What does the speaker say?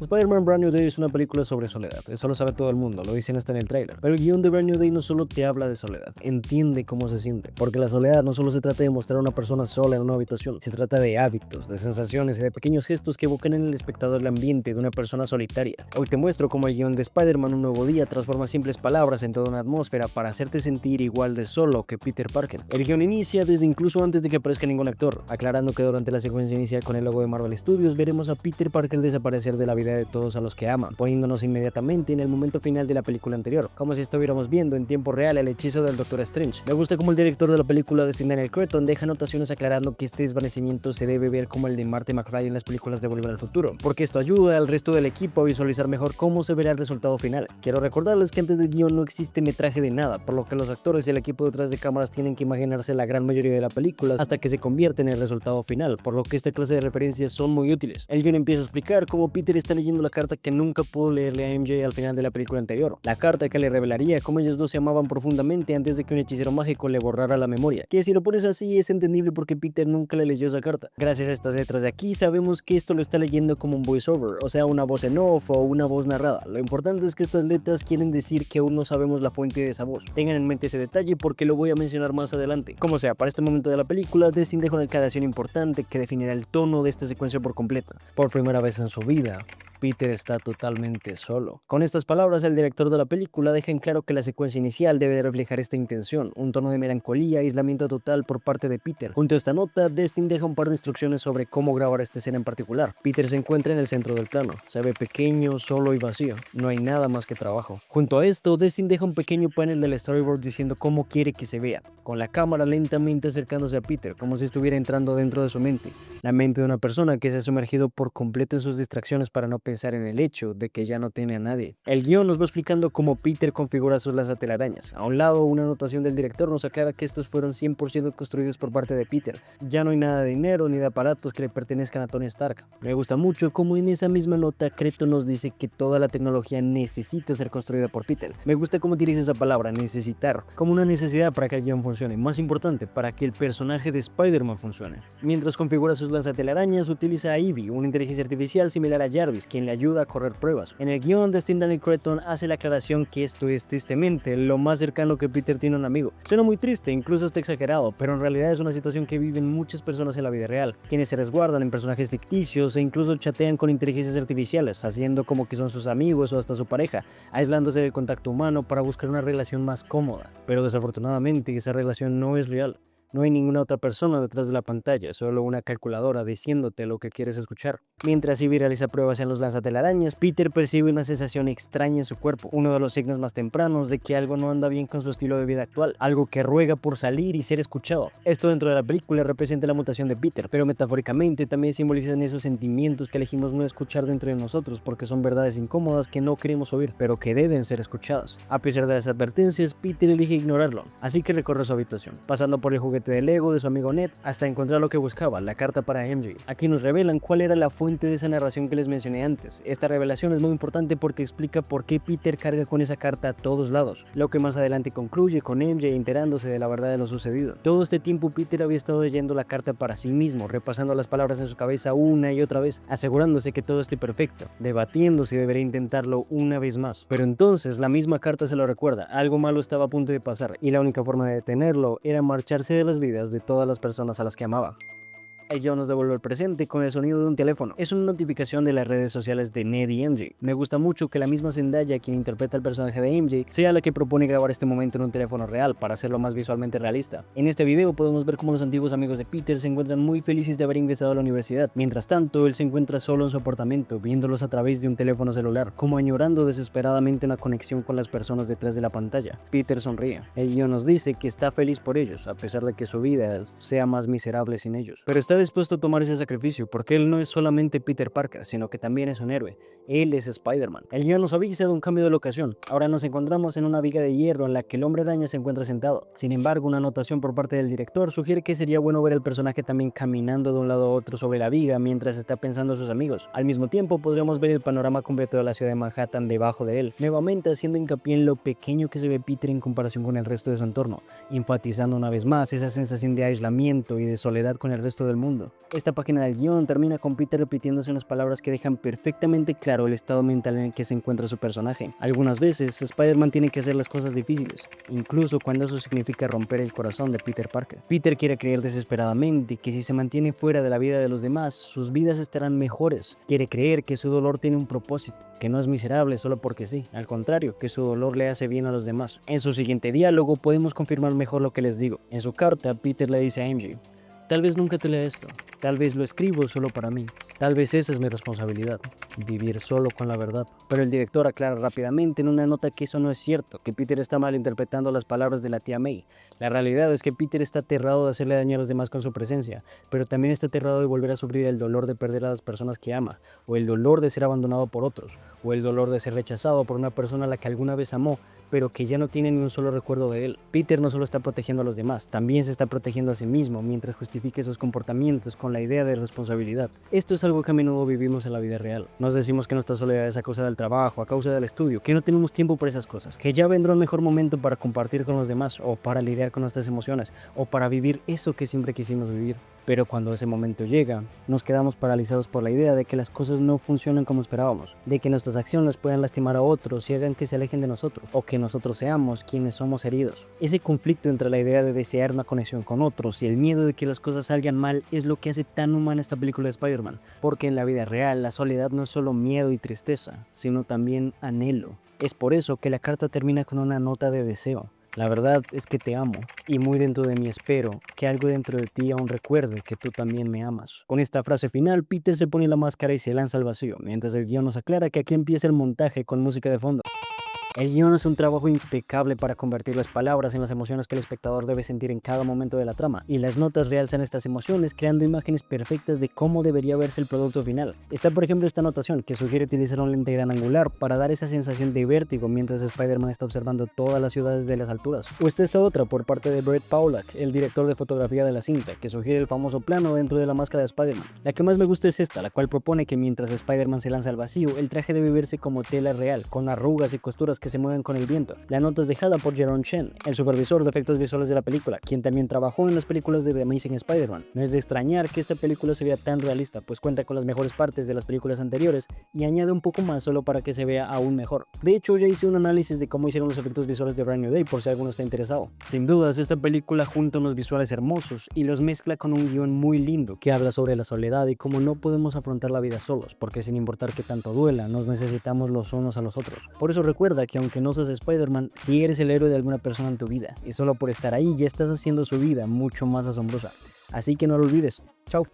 Spider-Man Brand New Day es una película sobre soledad, eso lo sabe todo el mundo, lo dicen hasta en el tráiler. Pero el guión de Brand New Day no solo te habla de soledad, entiende cómo se siente. Porque la soledad no solo se trata de mostrar a una persona sola en una habitación, se trata de hábitos, de sensaciones y de pequeños gestos que evocan en el espectador el ambiente de una persona solitaria. Hoy te muestro cómo el guión de Spider-Man Un Nuevo Día transforma simples palabras en toda una atmósfera para hacerte sentir igual de solo que Peter Parker. El guión inicia desde incluso antes de que aparezca ningún actor, aclarando que durante la secuencia inicial con el logo de Marvel Studios veremos a Peter Parker desaparecer de la vida de todos a los que aman, poniéndonos inmediatamente en el momento final de la película anterior, como si estuviéramos viendo en tiempo real el hechizo del Doctor Strange. Me gusta como el director de la película, Daniel Cretton, deja anotaciones aclarando que este desvanecimiento se debe ver como el de Marty McFly en las películas de Volver al Futuro, porque esto ayuda al resto del equipo a visualizar mejor cómo se verá el resultado final. Quiero recordarles que antes del guión no existe metraje de nada, por lo que los actores y el equipo detrás de cámaras tienen que imaginarse la gran mayoría de la película hasta que se convierte en el resultado final, por lo que esta clase de referencias son muy útiles. El guión empieza a explicar cómo Peter está leyendo la carta que nunca pudo leerle a MJ al final de la película anterior, la carta que le revelaría cómo ellos dos se amaban profundamente antes de que un hechicero mágico le borrara la memoria, que si lo pones así es entendible porque Peter nunca le leyó esa carta. Gracias a estas letras de aquí sabemos que esto lo está leyendo como un voiceover, o sea una voz en off o una voz narrada. Lo importante es que estas letras quieren decir que aún no sabemos la fuente de esa voz. Tengan en mente ese detalle porque lo voy a mencionar más adelante. Como sea, para este momento de la película, Destin deja una declaración importante que definirá el tono de esta secuencia por completa. Por primera vez en su vida, Peter está totalmente solo. Con estas palabras, el director de la película deja en claro que la secuencia inicial debe reflejar esta intención, un tono de melancolía y aislamiento total por parte de Peter. Junto a esta nota, Destin deja un par de instrucciones sobre cómo grabar esta escena en particular. Peter se encuentra en el centro del plano, se ve pequeño, solo y vacío, no hay nada más que trabajo. Junto a esto, Destin deja un pequeño panel del storyboard diciendo cómo quiere que se vea, con la cámara lentamente acercándose a Peter, como si estuviera entrando dentro de su mente, la mente de una persona que se ha sumergido por completo en sus distracciones para no pensar en el hecho de que ya no tiene a nadie. El guión nos va explicando cómo Peter configura sus lanzatelarañas. A un lado, una anotación del director nos aclara que estos fueron 100% construidos por parte de Peter. Ya no hay nada de dinero ni de aparatos que le pertenezcan a Tony Stark. Me gusta mucho cómo en esa misma nota Cretton nos dice que toda la tecnología necesita ser construida por Peter. Me gusta cómo utiliza esa palabra, necesitar, como una necesidad para que el guión funcione. Más importante, para que el personaje de Spider-Man funcione. Mientras configura sus lanzatelarañas, utiliza a Ivy, una inteligencia artificial similar a Jarvis, quien le ayuda a correr pruebas. En el guión, Daniel Cretton hace la aclaración que esto es tristemente lo más cercano que Peter tiene a un amigo. Suena muy triste, incluso está exagerado, pero en realidad es una situación que viven muchas personas en la vida real, quienes se resguardan en personajes ficticios e incluso chatean con inteligencias artificiales, haciendo como que son sus amigos o hasta su pareja, aislándose del contacto humano para buscar una relación más cómoda. Pero desafortunadamente esa relación no es real. No hay ninguna otra persona detrás de la pantalla, solo una calculadora diciéndote lo que quieres escuchar. Mientras Ivy realiza pruebas en los lanzatelarañas, Peter percibe una sensación extraña en su cuerpo, uno de los signos más tempranos de que algo no anda bien con su estilo de vida actual, algo que ruega por salir y ser escuchado. Esto dentro de la película representa la mutación de Peter, pero metafóricamente también simbolizan esos sentimientos que elegimos no escuchar dentro de nosotros porque son verdades incómodas que no queremos oír, pero que deben ser escuchadas. A pesar de las advertencias, Peter elige ignorarlo, así que recorre su habitación, pasando por el juguete de Lego de su amigo Ned hasta encontrar lo que buscaba, la carta para MJ. Aquí nos revelan cuál era la fuente de esa narración que les mencioné antes. Esta revelación es muy importante porque explica por qué Peter carga con esa carta a todos lados, lo que más adelante concluye con MJ enterándose de la verdad de lo sucedido. Todo este tiempo Peter había estado leyendo la carta para sí mismo, repasando las palabras en su cabeza una y otra vez, asegurándose que todo esté perfecto, debatiendo si debería intentarlo una vez más. Pero entonces la misma carta se lo recuerda, algo malo estaba a punto de pasar y la única forma de detenerlo era marcharse de las vidas de todas las personas a las que amaba. El guión nos devuelve el presente con el sonido de un teléfono. Es una notificación de las redes sociales de Ned y MJ. Me gusta mucho que la misma Zendaya, quien interpreta el personaje de MJ, sea la que propone grabar este momento en un teléfono real para hacerlo más visualmente realista. En este video podemos ver cómo los antiguos amigos de Peter se encuentran muy felices de haber ingresado a la universidad. Mientras tanto, él se encuentra solo en su apartamento, viéndolos a través de un teléfono celular, como añorando desesperadamente una conexión con las personas detrás de la pantalla. Peter sonríe. El guión nos dice que está feliz por ellos, a pesar de que su vida sea más miserable sin ellos. Pero está dispuesto a tomar ese sacrificio porque él no es solamente Peter Parker, sino que también es un héroe. Él es Spider-Man. El guión nos avisa de un cambio de locación. Ahora nos encontramos en una viga de hierro en la que el Hombre Araña se encuentra sentado. Sin embargo, una anotación por parte del director sugiere que sería bueno ver al personaje también caminando de un lado a otro sobre la viga mientras está pensando en sus amigos. Al mismo tiempo, podríamos ver el panorama completo de la ciudad de Manhattan debajo de él, nuevamente haciendo hincapié en lo pequeño que se ve Peter en comparación con el resto de su entorno, enfatizando una vez más esa sensación de aislamiento y de soledad con el resto del mundo. mundo. Esta página del guión termina con Peter repitiéndose unas palabras que dejan perfectamente claro el estado mental en el que se encuentra su personaje. Algunas veces Spider-Man tiene que hacer las cosas difíciles, incluso cuando eso significa romper el corazón de Peter Parker. Peter quiere creer desesperadamente que si se mantiene fuera de la vida de los demás, sus vidas estarán mejores. Quiere creer que su dolor tiene un propósito, que no es miserable solo porque sí, al contrario, que su dolor le hace bien a los demás. En su siguiente diálogo podemos confirmar mejor lo que les digo. En su carta, Peter le dice a MJ: tal vez nunca te lea esto, tal vez lo escribo solo para mí, tal vez esa es mi responsabilidad, vivir solo con la verdad. Pero el director aclara rápidamente en una nota que eso no es cierto, que Peter está malinterpretando las palabras de la tía May. La realidad es que Peter está aterrado de hacerle daño a los demás con su presencia, pero también está aterrado de volver a sufrir el dolor de perder a las personas que ama, o el dolor de ser abandonado por otros, o el dolor de ser rechazado por una persona a la que alguna vez amó, pero que ya no tiene ni un solo recuerdo de él. Peter no solo está protegiendo a los demás, también se está protegiendo a sí mismo mientras justifica sus comportamientos con la idea de responsabilidad. Esto es algo que a menudo vivimos en la vida real. Nos decimos que nuestra soledad es a causa del trabajo, a causa del estudio, que no tenemos tiempo para esas cosas, que ya vendrá un mejor momento para compartir con los demás, o para lidiar con nuestras emociones, o para vivir eso que siempre quisimos vivir. Pero cuando ese momento llega, nos quedamos paralizados por la idea de que las cosas no funcionan como esperábamos, de que nuestras acciones puedan lastimar a otros y hagan que se alejen de nosotros, o que nosotros seamos quienes somos heridos. Ese conflicto entre la idea de desear una conexión con otros y el miedo de que las cosas salgan mal es lo que hace tan humana esta película de Spider-Man, porque en la vida real la soledad no es solo miedo y tristeza, sino también anhelo. Es por eso que la carta termina con una nota de deseo. La verdad es que te amo, y muy dentro de mí espero que algo dentro de ti aún recuerde que tú también me amas. Con esta frase final, Peter se pone la máscara y se lanza al vacío, mientras el guión nos aclara que aquí empieza el montaje con música de fondo. El guión es un trabajo impecable para convertir las palabras en las emociones que el espectador debe sentir en cada momento de la trama, y las notas realzan estas emociones creando imágenes perfectas de cómo debería verse el producto final. Está por ejemplo esta anotación que sugiere utilizar un lente gran angular para dar esa sensación de vértigo mientras Spider-Man está observando todas las ciudades de las alturas. O está esta otra por parte de Brett Pollack, el director de fotografía de la cinta, que sugiere el famoso plano dentro de la máscara de Spider-Man. La que más me gusta es esta, la cual propone que mientras Spider-Man se lanza al vacío, el traje debe verse como tela real, con arrugas y costuras que se mueven con el viento. La nota es dejada por Jerome Chen, el supervisor de efectos visuales de la película, quien también trabajó en las películas de The Amazing Spider-Man. No es de extrañar que esta película se vea tan realista, pues cuenta con las mejores partes de las películas anteriores y añade un poco más solo para que se vea aún mejor. De hecho, ya hice un análisis de cómo hicieron los efectos visuales de Brand New Day por si alguno está interesado. Sin dudas, esta película junta unos visuales hermosos y los mezcla con un guión muy lindo que habla sobre la soledad y cómo no podemos afrontar la vida solos, porque sin importar que tanto duela, nos necesitamos los unos a los otros. Por eso recuerda que aunque no seas Spider-Man, si eres el héroe de alguna persona en tu vida, y solo por estar ahí ya estás haciendo su vida mucho más asombrosa. Así que no lo olvides. Chao.